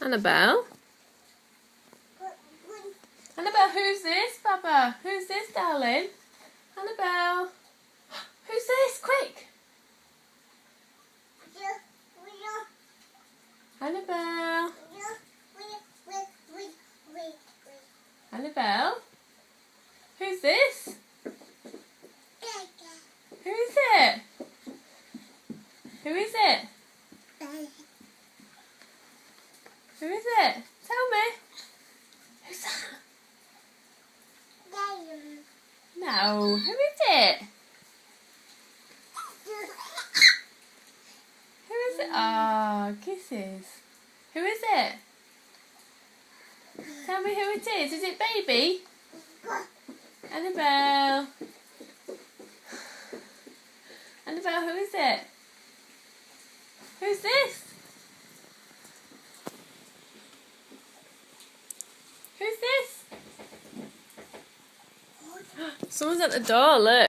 Annabelle? Annabelle, who's this, Baba? Who's this, darling? Annabelle? Who's this? Quick! Annabelle? Annabelle? Who's this? Who is it? Who is it? Who is it? Tell me. Who's that? No, who is it? Who is it? Oh, kisses. Who is it? Tell me who it is. Is it baby? Annabelle. Annabelle, who is it? Who's this? Who's this? Someone's at the door, look.